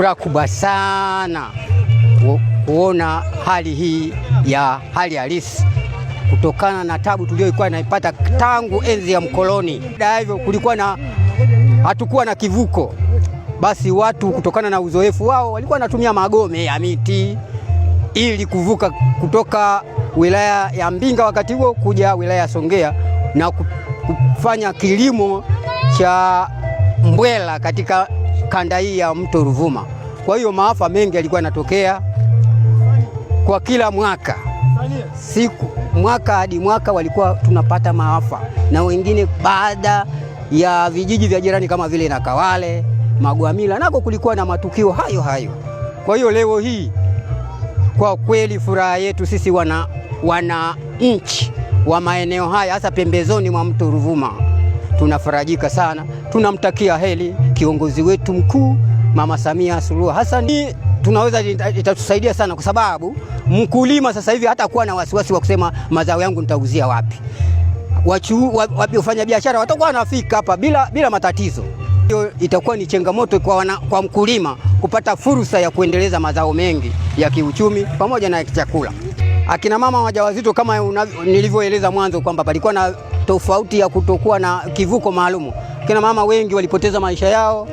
Furaha kubwa sana kuona hali hii ya hali halisi kutokana na tabu tuliyokuwa naipata tangu enzi ya mkoloni. Hivyo kulikuwa hatukuwa na kivuko, basi watu kutokana na uzoefu wao walikuwa wanatumia magome ya miti ili kuvuka kutoka wilaya ya Mbinga wakati huo kuja wilaya ya Songea na kufanya kilimo cha mbwela katika kanda hii ya mto Ruvuma. Kwa hiyo maafa mengi yalikuwa yanatokea kwa kila mwaka, mwaka hadi mwaka walikuwa tunapata maafa, na wengine baada ya vijiji vya jirani kama vile Nakawale, Magwamila nako kulikuwa na matukio hayo. Kwa hiyo leo hii kwa kweli furaha yetu sisi wana nchi wa maeneo haya hasa pembezoni mwa mto Ruvuma tunafarajika sana. Tunamtakia heri kiongozi wetu mkuu Mama Samia Suluhu Hassan. Tunaweza itatusaidia sana kwa sababu mkulima sasa hivi hata kuwa na wasiwasi wa kusema mazao yangu nitauzia wapi. Wafanya biashara watakuwa wanafika hapa bila matatizo. Hiyo itakuwa ni changamoto kwa mkulima kupata fursa ya kuendeleza mazao mengi ya kiuchumi pamoja na chakula. Akina mama wajawazito kama nilivyoeleza mwanzo kwamba palikuwa na tofauti ya kutokuwa na kivuko maalumu. Akina mama wengi walipoteza maisha yao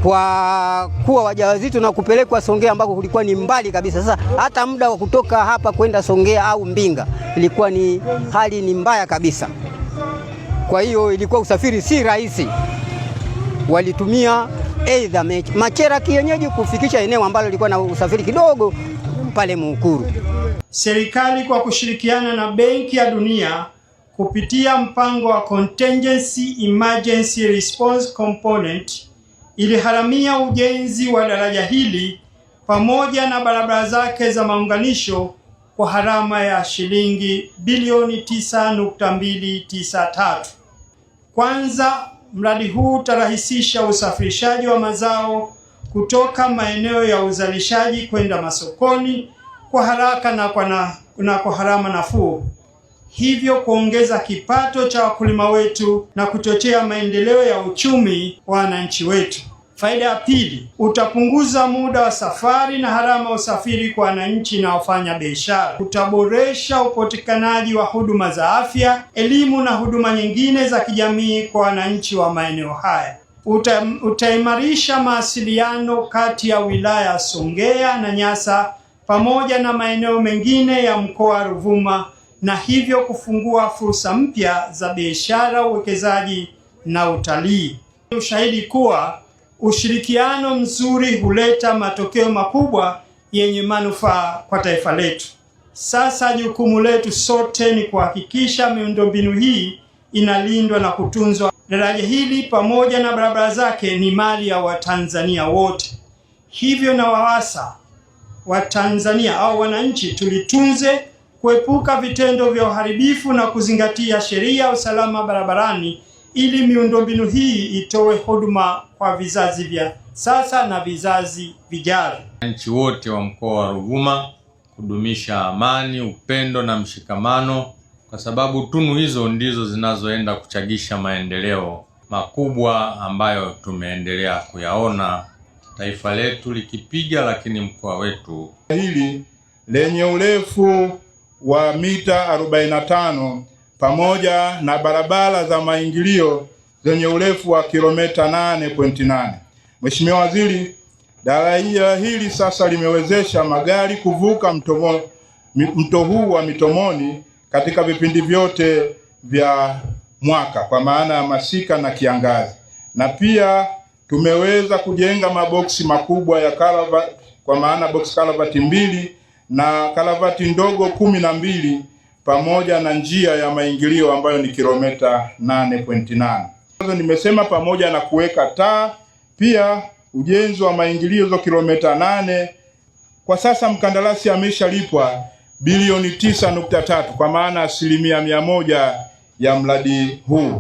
kwa kuwa wajawazito na kupelekwa Songea ambako kulikuwa ni mbali kabisa. Sasa hata muda wa kutoka hapa kwenda Songea au Mbinga ilikuwa hali ni mbaya kabisa. Kwa hiyo ilikuwa usafiri si rahisi. Walitumia aidha machera kienyeji kufikisha eneo ambalo lilikuwa na usafiri kidogo pale Mukuru. Serikali kwa kushirikiana na Benki ya Dunia kupitia mpango wa Contingency Emergency Response Component iliharamia ujenzi wa daraja hili pamoja na barabara zake za maunganisho kwa harama ya shilingi bilioni 9.293. Kwanza, mradi huu utarahisisha usafirishaji wa mazao kutoka maeneo ya uzalishaji kwenda masokoni kwa haraka na kwa harama nafuu, hivyo kuongeza kipato cha wakulima wetu na kuchochea maendeleo ya uchumi wa wananchi wetu. Faida ya pili, utapunguza muda wa safari na harama usafiri kwa wananchi na wafanya biashara. Utaboresha upatikanaji wa huduma za afya, elimu na huduma nyingine za kijamii kwa wananchi wa maeneo haya. Utaimarisha mawasiliano kati ya wilaya ya Songea na Nyasa pamoja na maeneo mengine ya mkoa wa Ruvuma, na hivyo kufungua fursa mpya za biashara, uwekezaji na utalii. Ushahidi kuwa ushirikiano mzuri huleta matokeo makubwa yenye manufaa kwa taifa letu. Sasa jukumu letu sote ni kuhakikisha miundombinu hii inalindwa na kutunzwa. Daraja hili pamoja na barabara zake ni mali ya Watanzania wote. Hivyo na waasa Watanzania au wananchi tulitunze, kuepuka vitendo vya uharibifu na kuzingatia sheria ya usalama barabarani ili miundombinu hii itoe huduma kwa vizazi vya sasa na vizazi vijavyo. Wananchi wote wa mkoa wa Ruvuma kudumisha amani, upendo na mshikamano, kwa sababu tunu hizo ndizo zinazoenda kuchagisha maendeleo makubwa ambayo tumeendelea kuyaona taifa letu likipiga, lakini mkoa wetu hili lenye urefu wa mita 45 pamoja na barabara za maingilio zenye urefu wa kilomita 8.8. Mheshimiwa Waziri, daraja hili sasa limewezesha magari kuvuka mto huu wa Mitomoni katika vipindi vyote vya mwaka kwa maana ya masika na kiangazi, na pia tumeweza kujenga maboksi makubwa ya karavati kwa maana box karavati 2 na karavati ndogo 12 pamoja na njia ya maingilio ambayo ni kilomita 8.8. Nimesema pamoja na kuweka taa, pia ujenzi wa maingilio hizo kilomita 8. Kwa sasa mkandarasi ameshalipwa bilioni 9.3 kwa maana 100% ya mradi huu.